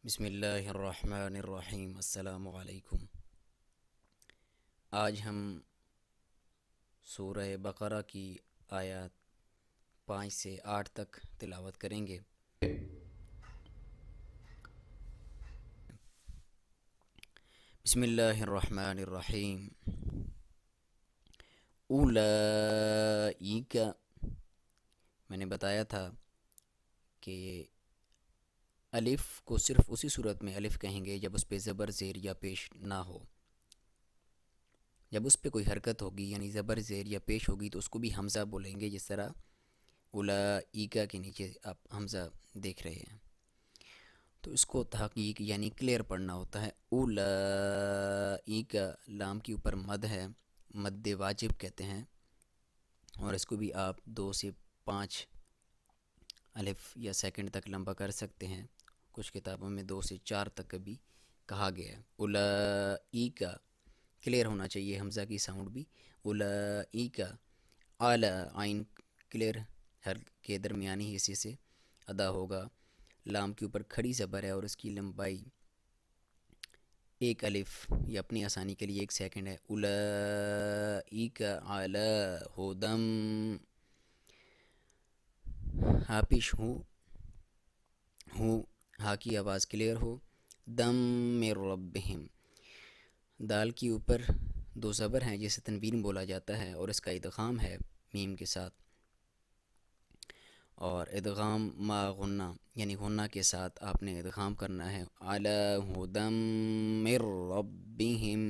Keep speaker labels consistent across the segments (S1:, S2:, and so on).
S1: بسم اللہ الرحمن الرحیم۔ السلام علیکم۔ آج ہم سورہ بقرہ کی آیات 5 سے 8 تک تلاوت کریں گے۔ بسم اللہ الرحمن الرحیم۔ اولئک، میں نے بتایا تھا کہ الف کو صرف اسی صورت میں الف کہیں گے جب اس پہ زبر زیر یا پیش نہ ہو۔ جب اس پہ کوئی حرکت ہوگی یعنی زبر زیر یا پیش ہوگی تو اس کو بھی حمزہ بولیں گے، جس طرح اولئک کے نیچے آپ حمزہ دیکھ رہے ہیں۔ تو اس کو تحقیق یعنی کلیئر پڑھنا ہوتا ہے۔ اولئک، لام کے اوپر مد ہے، مد واجب کہتے ہیں، اور اس کو بھی آپ 2 سے 5 الف یا سیکنڈ تک لمبا کر سکتے ہیں۔ کچھ کتابوں میں 2 سے 4 تک بھی کہا گیا ہے۔ اولئک کلیئر ہونا چاہیے، حمزہ کی ساؤنڈ بھی۔ اولئک، اعلی عین کلیئر ہر کے درمیانی حصے سے ادا ہوگا۔ لام کے اوپر کھڑی زبر ہے اور اس کی لمبائی ایک الف یہ اپنی آسانی کے لیے 1 سیکنڈ ہے۔ اولئک علی ہدم، ہا پیش ہو ہا کی آواز کلیئر ہو۔ دم من ربہم، دال کے اوپر 2 زبر ہیں جسے تنوین بولا جاتا ہے، اور اس کا ادغام ہے میم کے ساتھ، اور ادغام ما غنہ یعنی غنہ کے ساتھ آپ نے ادغام کرنا ہے۔ علی ہدم من ربہم،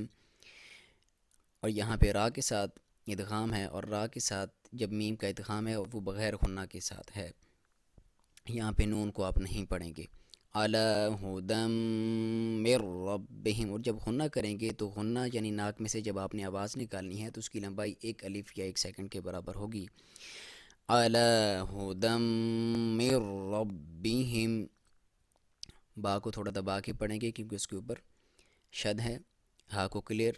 S1: اور یہاں پہ را کے ساتھ ادغام ہے، اور را کے ساتھ جب میم کا ادغام ہے وہ بغیر غنہ کے ساتھ ہے، یہاں پہ نون کو آپ نہیں پڑھیں گے۔ علی ہدم من ربہم، اور جب غنہ کریں گے تو غنہ یعنی ناک میں سے جب آپ نے آواز نکالنی ہے تو اس کی لمبائی 1 الف یا 1 سیکنڈ کے برابر ہوگی۔ علی ہدم من ربہم، با کو تھوڑا دبا کے پڑھیں گے کیونکہ اس کے اوپر شد ہے۔ ہا کو کلیئر،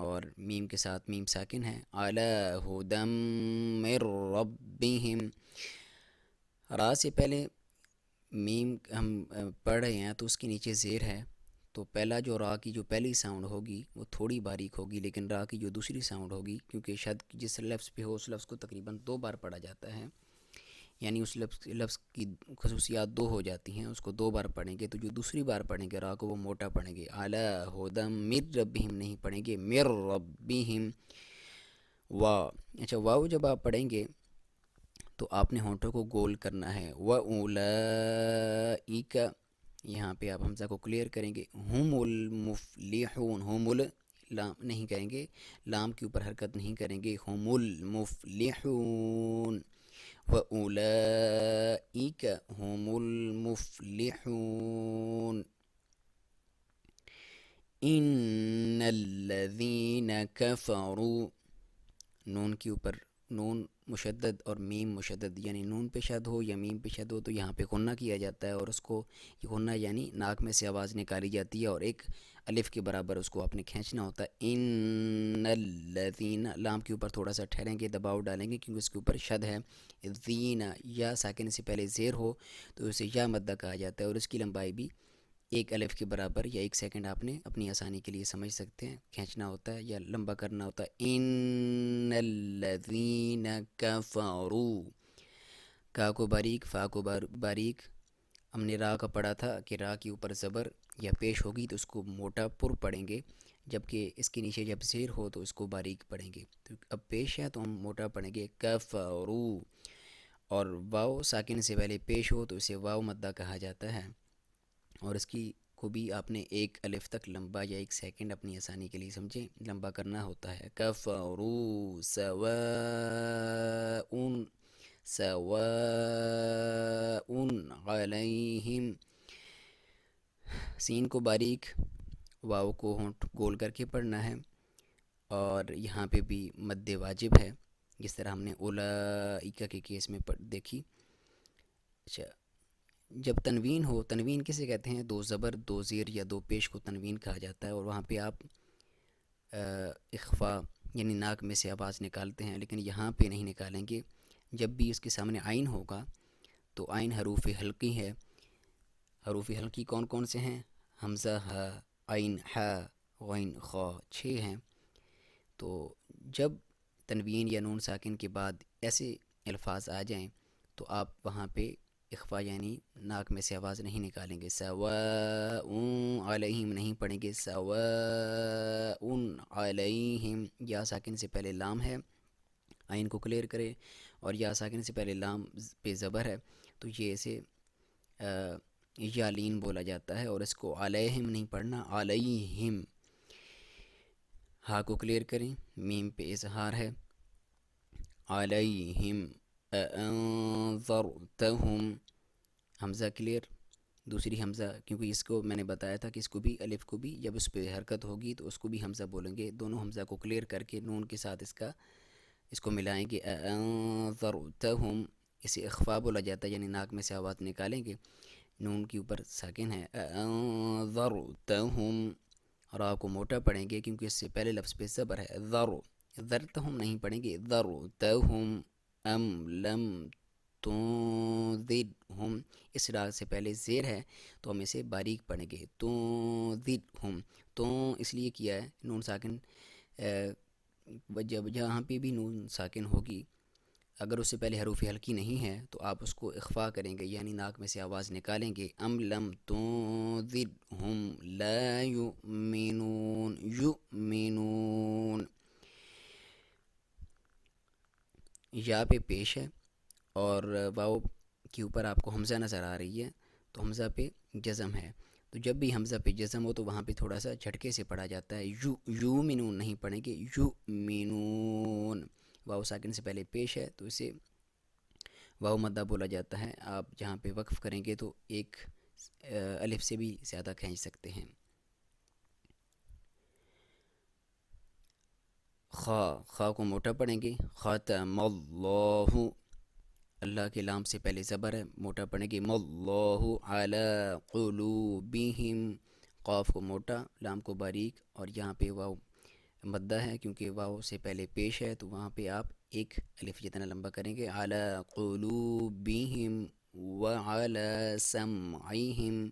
S1: اور میم کے ساتھ میم ساکن ہے۔ علی ہدم من ربہم، را سے پہلے میم ہم پڑھ رہے ہیں تو اس کے نیچے زیر ہے، تو پہلا جو را کی جو پہلی ساؤنڈ ہوگی وہ تھوڑی باریک ہوگی، لیکن را کی جو دوسری ساؤنڈ ہوگی، کیونکہ شد جس لفظ پہ ہو اس لفظ کو تقریباً 2 بار پڑھا جاتا ہے، یعنی اس لفظ کی خصوصیات 2 ہو جاتی ہیں، اس کو 2 بار پڑھیں گے، تو جو دوسری بار پڑھیں گے را کو وہ موٹا پڑھیں گے۔ علی ہدم من ربہم نہیں پڑھیں گے، من ربہم۔ اچھا، واو جب آپ پڑھیں گے تو آپ نے ہونٹوں کو گول کرنا ہے۔ وَأُولَئِکَ، یہاں پہ آپ حمزہ کو کلیئر کریں گے۔ ہم المفلحون، ہم لام نہیں کریں گے، لام کے اوپر حرکت نہیں کریں گے۔ ہم المفلحون، وَأُولَئِکَ ہم المفلحون۔ ان الذین کفروا، نون کے اوپر نون مشدد اور میم مشدد، یعنی نون پہ شد ہو یا میم پہ شد ہو تو یہاں پہ غنہ کیا جاتا ہے، اور اس کو غنہ یعنی ناک میں سے آواز نکالی جاتی ہے، اور 1 الف کے برابر اس کو آپ نے کھینچنا ہوتا ہے۔ ان الذین، لام کے اوپر تھوڑا سا ٹھہریں گے، دباؤ ڈالیں گے کیونکہ اس کے اوپر شد ہے۔ ذین، یا ساکن سے پہلے زیر ہو تو اسے یا مدہ کہا جاتا ہے، اور اس کی لمبائی بھی 1 الف کے برابر یا 1 سیکنڈ آپ نے اپنی آسانی کے لیے سمجھ سکتے ہیں، کھینچنا ہوتا ہے یا لمبا کرنا ہوتا ہے۔ ان الذین کفروا، کا کو باریک، فا کو باریک، ہم نے را کا پڑھا تھا کہ را کے اوپر زبر یا پیش ہوگی تو اس کو موٹا پر پڑھیں گے، جبکہ اس کے نیچے جب زیر ہو تو اس کو باریک پڑھیں گے۔ تو اب پیش ہے تو ہم موٹا پڑھیں گے کفروا، اور واو ساکن سے پہلے پیش ہو تو اسے واو مدہ کہا جاتا ہے، اور اس کی کو بھی آپ نے 1 الف تک لمبا یا 1 سیکنڈ اپنی آسانی کے لیے سمجھیں لمبا کرنا ہوتا ہے۔ کفروا سواء، سواء علیہم، سین کو باریک، واو کو ہونٹ گول کر کے پڑھنا ہے، اور یہاں پہ بھی مد واجب ہے جس طرح ہم نے اولئک کے کیس میں دیکھی۔ اچھا، جب تنوین ہو، تنوین کسے کہتے ہیں؟ 2 زبر 2 زیر یا 2 پیش کو تنوین کہا جاتا ہے، اور وہاں پہ آپ اخفا یعنی ناک میں سے آواز نکالتے ہیں، لیکن یہاں پہ نہیں نکالیں گے۔ جب بھی اس کے سامنے عین ہوگا تو عین حروف حلقی ہے، حروف حلقی کون کون سے ہیں؟ حمزہ، ہا، عین، ہا، غین، خا، 6 ہیں۔ تو جب تنوین یا نون ساکن کے بعد ایسے الفاظ آ جائیں تو آپ وہاں پہ اخفا یعنی ناک میں سے آواز نہیں نکالیں گے، سواء علیہم نہیں پڑھیں گے، سواء علیہم۔ یا ساکن سے پہلے لام ہے، عین کو کلیئر کرے، اور یا ساکن سے پہلے لام پہ زبر ہے تو یہ اسے یالین بولا جاتا ہے، اور اس کو علیہم نہیں پڑھنا، علیہم۔ ہا کو کلیئر کریں، میم پہ اظہار ہے، علیہم انذرتہم۔ حمزہ کلیئر، دوسری حمزہ، کیونکہ اس کو میں نے بتایا تھا کہ اس کو بھی الف کو بھی جب اس پہ حرکت ہوگی تو اس کو بھی حمزہ بولیں گے، دونوں حمزہ کو کلیئر کر کے نون کے ساتھ اس کو ملائیں گے، انذرتہم۔ اسے اخفا بولا جاتا ہے، یعنی ناک میں سے آواز نکالیں گے، نون کے اوپر ساکن ہے، انذرتہم۔ را کو موٹا پڑھیں گے کیونکہ اس سے پہلے لفظ پہ زبر ہے، ذرتہم نہیں پڑھیں گے، ذرتہم، ام لم تنذرہم۔ اس را سے پہلے زیر ہے تو ہم اسے باریک پڑھیں گے، تنذرہم۔ تو اس لیے کیا ہے نون ساکن جب جہاں پہ بھی نون ساکن ہوگی اگر اس سے پہلے حروف حلقی نہیں ہے تو آپ اس کو اخفا کریں گے، یعنی ناک میں سے آواز نکالیں گے، ام لم تنذرہم لا یؤمنون، یؤمنون۔ یا پہ پیش ہے اور واو کے اوپر آپ کو حمزہ نظر آ رہی ہے تو حمزہ پہ جزم ہے، تو جب بھی حمزہ پہ جزم ہو تو وہاں پہ تھوڑا سا جھٹکے سے پڑھا جاتا ہے، یؤمنون نہیں پڑھیں گے، یؤمنون۔ واو ساکن سے پہلے پیش ہے تو اسے واو مدہ بولا جاتا ہے، آپ جہاں پہ وقف کریں گے تو ایک الف سے بھی زیادہ کھینچ سکتے ہیں۔ خا کو موٹا پڑھیں گے، ختم اللہ، اللہ کے لام سے پہلے زبر ہے، موٹا پڑھیں گے، اللہ علی قلوبہم۔ قاف کو موٹا، لام کو باریک، اور یہاں پہ واو مدہ ہے کیونکہ واو سے پہلے پیش ہے تو وہاں پہ آپ ایک الف جتنا لمبا کریں گے، علی قلوبہم وعلی سمعہم۔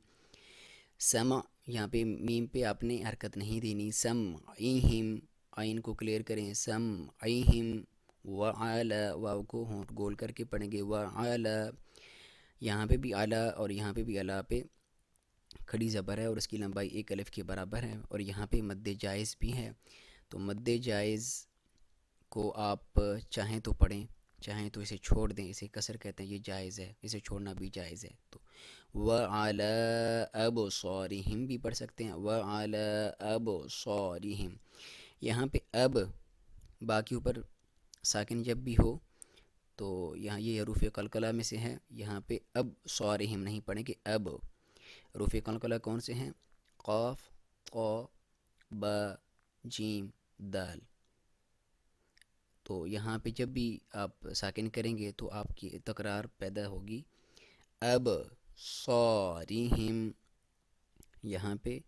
S1: سمع، یہاں پہ میم پہ آپ نے حرکت نہیں دینی، سمعہم، عین کو کلیئر کریں، سمعہم، وعلی، واو کو ہونٹ گول کر کے پڑھیں گے، وعلی۔ یہاں پہ بھی اعلیٰ اور یہاں پہ بھی اعلیٰ پہ کھڑی زبر ہے اور اس کی لمبائی ایک الف کے برابر ہے، اور یہاں پہ مد جائز بھی ہے، تو مد جائز کو آپ چاہیں تو پڑھیں، چاہیں تو اسے چھوڑ دیں، اسے کسر کہتے ہیں، یہ جائز ہے، اسے چھوڑنا بھی جائز ہے۔ تو وعلی ابصارہم بھی پڑھ سکتے ہیں، وعلی ابصارہم۔ یہاں پہ اب با کے اوپر ساکن جب بھی ہو تو یہاں یہ حروف قلقلہ میں سے ہے، یہاں پہ اب صارہم نہیں پڑھیں گے، اب۔ حروف قلقلہ کون سے ہیں؟ قاف، قا، با، جیم، دال۔ تو یہاں پہ جب بھی آپ ساکن کریں گے تو آپ کی تکرار پیدا ہوگی، اب صارہم۔ یہاں پہ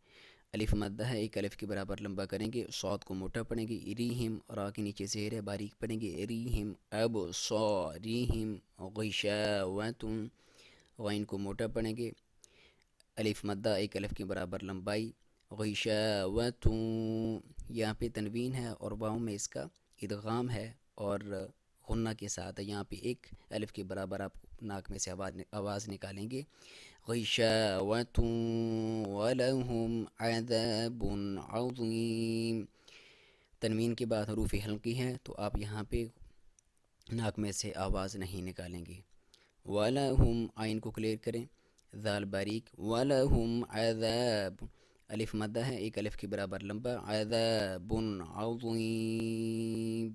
S1: الف مدہ ہے، ایک الف کے برابر لمبا کریں گے، صاد کو موٹا پڑھیں گے، ریہم، را کے نیچے زیر ہے باریک پڑھیں گے، ریہم اب صارہم غشاوۃ، غین کو موٹا پڑھیں گے، الف مدہ ایک الف کے برابر لمبائی، غشاوۃ۔ یہاں پہ تنوین ہے اور واؤ میں اس کا ادغام ہے اور غنہ کے ساتھ ہے، یہاں پہ ایک الف کے برابر آپ ناک میں سے آواز نکالیں گے، غشاوۃ ولہم عذاب عظیم۔ تنوین کے بعد حروف حلقی ہیں تو آپ یہاں پہ ناک میں سے آواز نہیں نکالیں گے، ولہم، عین کو کلیئر کریں، ذال باریک، ولہم عذاب، الف مدہ ہے ایک الف کے برابر لمبا، عذاب عظیم،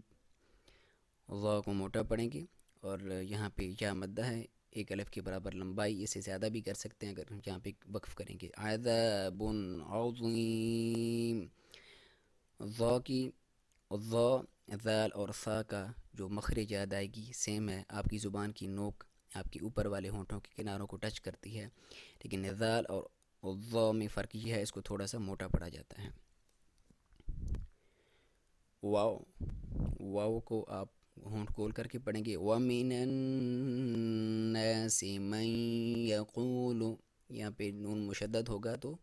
S1: ذا کو موٹا پڑھیں گے، اور یہاں پہ یا مدہ ہے ایک الف کے برابر لمبائی، اسے زیادہ بھی کر سکتے ہیں اگر یہاں پہ وقف کریں گے، عذاب عظیم۔ ذا کی، ذا، ذال اور ثا کا جو مخرج ادائیگی سیم ہے، آپ کی زبان کی نوک آپ کے اوپر والے ہونٹوں کے کناروں کو ٹچ کرتی ہے، لیکن ذال اور ذا میں فرق یہ ہے، اس کو تھوڑا سا موٹا پڑا جاتا ہے۔ واو، واو کو آپ ہونٹ کھول کر کے پڑھیں گے، وَمِنَ النَّاسِ مَن يَقُولُ، یہاں پہ نون مشدد ہوگا تو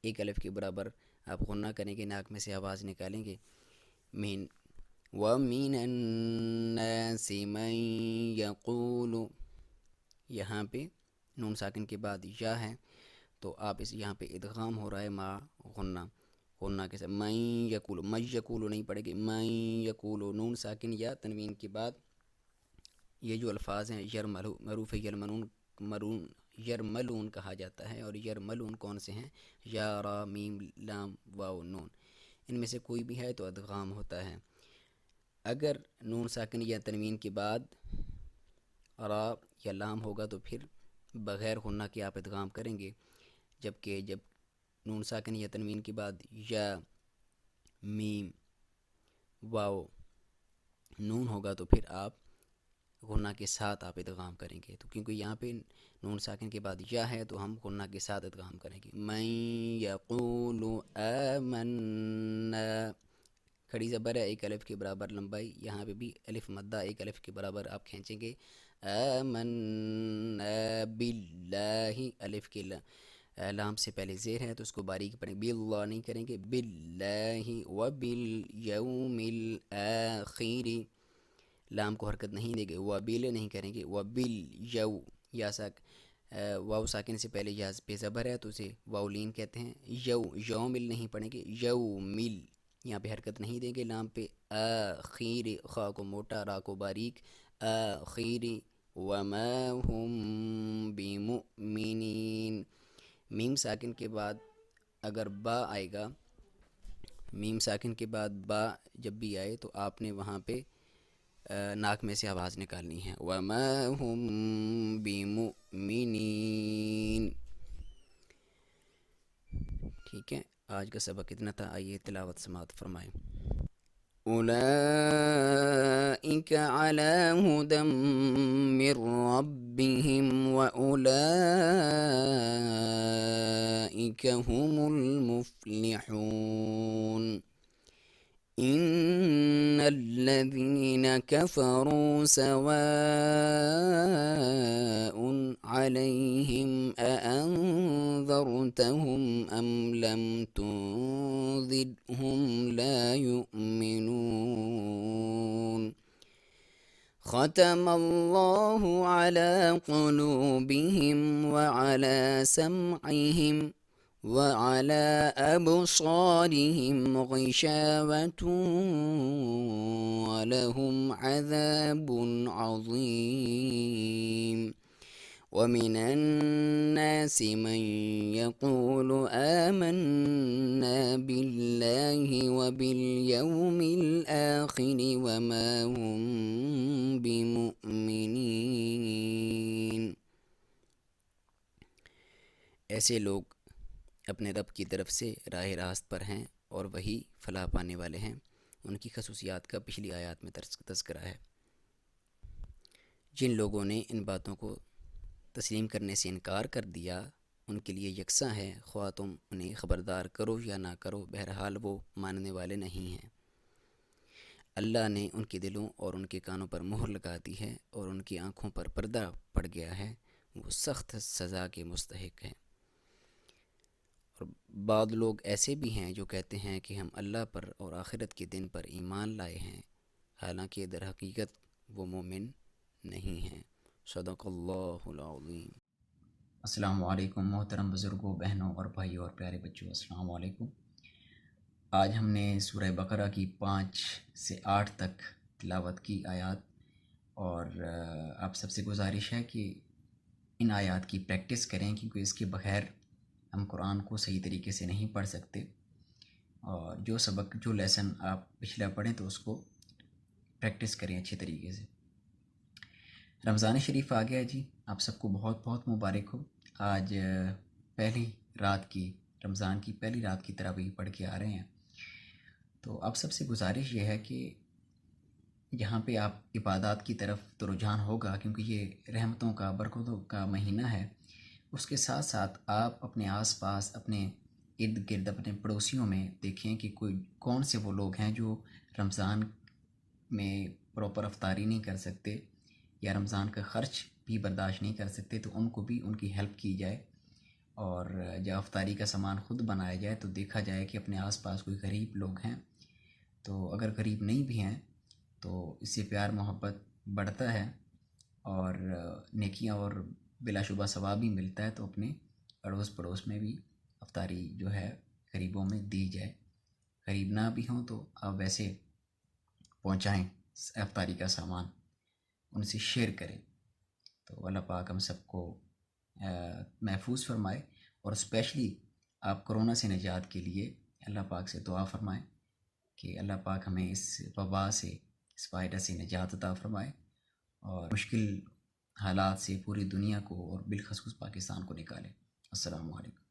S1: ایک الف کے برابر آپ غنہ کریں گے، ناک میں سے آواز نکالیں گے. مین وَمِنَ النَّاسِ مَن يَقُولُ، یہاں پہ نون ساکن کے بعد یا ہے تو آپ اس یہاں پہ ادغام ہو رہا ہے ما غنہ، غنہ کے ساتھ من یقول، من یقول نہیں پڑے گی، من یقول نون ساکن یا تنوین کے بعد یہ جو الفاظ ہیں یرملو، معروف یرملون، مرون یرملون کہا جاتا ہے. اور یرملون کون سے ہیں؟ یا را میم لام واو نون، ان میں سے کوئی بھی ہے تو ادغام ہوتا ہے. اگر نون ساکن یا تنوین کے بعد را یا لام ہوگا تو پھر بغیر غنہ کے آپ ادغام کریں گے، جبکہ جب نون ساکن یا تنوین کے بعد یا میم واو نون ہوگا تو پھر آپ غنہ کے ساتھ آپ ادغام کریں گے. تو کیونکہ یہاں پہ نون ساکن کے بعد یا ہے تو ہم غنہ کے ساتھ ادغام کریں گے. من یقول آمنا، کھڑی زبر ہے ایک الف کے برابر لمبائی، یہاں پہ بھی الف مدہ ایک الف کے برابر آپ کھینچیں گے. آمنا باللہ، الف کے لام سے پہلے زیر ہے تو اس کو باریک پڑھیں، باللہ نہیں کریں گے، باللہ وبالیوم الآخر، لام کو حرکت نہیں دیں گے، وبال نہیں کریں گے، وبالیو، یا واو ساکن سے پہلے یا پہ زبر ہے تو اسے واولین کہتے ہیں. یومل نہیں پڑھیں گے، یومل، یہاں پہ حرکت نہیں دیں گے لام پہ. آخیر، خا کو موٹا را کو باریک، آخیر، وما ہم بمؤمنین. میم ساکن کے بعد اگر با آئے گا، میم ساکن کے بعد با جب بھی آئے تو آپ نے وہاں پہ ناک میں سے آواز نکالنی ہے. وما ہم بمؤمنین. ٹھیک ہے، آج کا سبق اتنا تھا. آئیے تلاوت سماعت فرمائیں. اولئک علی ہدی من ربہم واولئک هم المفلحون. ان الذین کفروا سواء علیہم اانذرتہم ام لم تنذرہم لا یؤمنون. ختم اللہ علی قلوبہم وعلی سمعہم وعلى أبصارهم غشاوة ولهم عذاب عظيم. ومن الناس من يقول آمنا بالله وباليوم الآخر وما هم بمؤمنين. ایسے لوگ اپنے رب کی طرف سے راہ راست پر ہیں اور وہی فلاح پانے والے ہیں. ان کی خصوصیات کا پچھلی آیات میں تذکرہ ہے. جن لوگوں نے ان باتوں کو تسلیم کرنے سے انکار کر دیا ان کے لیے یکساں ہے، خواہ تم انہیں خبردار کرو یا نہ کرو، بہرحال وہ ماننے والے نہیں ہیں. اللہ نے ان کے دلوں اور ان کے کانوں پر مہر لگا دی ہے اور ان کی آنکھوں پر پردہ پڑ گیا ہے، وہ سخت سزا کے مستحق ہیں. اور بعض لوگ ایسے بھی ہیں جو کہتے ہیں کہ ہم اللہ پر اور آخرت کے دن پر ایمان لائے ہیں، حالانکہ در حقیقت وہ مومن نہیں ہیں. صدق اللہ العظیم. السلام علیکم محترم بزرگوں، بہنوں اور بھائیوں اور پیارے بچوں، السلام علیکم. آج ہم نے سورہ بقرہ کی 5 سے 8 تک تلاوت کی آیات، اور آپ سب سے گزارش ہے کہ ان آیات کی پریکٹس کریں، کیونکہ اس کے بغیر ہم قرآن کو صحیح طریقے سے نہیں پڑھ سکتے. اور جو سبق، جو لیسن آپ پچھلا پڑھیں تو اس کو پریکٹس کریں اچھے طریقے سے. رمضان شریف آ گیا جی، آپ سب کو بہت بہت مبارک ہو. آج پہلی رات کی، رمضان کی پہلی رات کی تراویح پڑھ کے آ رہے ہیں. تو آپ سب سے گزارش یہ ہے کہ یہاں پہ آپ عبادات کی طرف تو رجحان ہوگا، کیونکہ یہ رحمتوں کا، برکتوں کا مہینہ ہے. اس کے ساتھ ساتھ آپ اپنے آس پاس، اپنے ارد گرد، اپنے پڑوسیوں میں دیکھیں کہ کون سے وہ لوگ ہیں جو رمضان میں پراپر افطاری نہیں کر سکتے یا رمضان کا خرچ بھی برداشت نہیں کر سکتے، تو ان کو بھی ان کی ہیلپ کی جائے. اور جب افطاری کا سامان خود بنایا جائے تو دیکھا جائے کہ اپنے آس پاس کوئی غریب لوگ ہیں، تو اگر غریب نہیں بھی ہیں تو اس سے پیار محبت بڑھتا ہے اور نیکیاں اور بلا شبہ ثواب بھی ملتا ہے، تو اپنے اڑوس پڑوس میں بھی افطاری جو ہے غریبوں میں دی جائے۔ غریب نہ بھی ہوں تو آپ ویسے پہنچائیں افطاری کا سامان، ان سے شیئر کریں، تو اللہ پاک ہم سب کو محفوظ فرمائے۔ اور اسپیشلی آپ کرونا سے نجات کے لیے اللہ پاک سے دعا فرمائیں کہ اللہ پاک ہمیں اس وبا سے، اس وائرس سے نجات عطا فرمائے اور مشکل حالات سے پوری دنیا کو اور بالخصوص پاکستان کو نکالے۔ السلام علیکم۔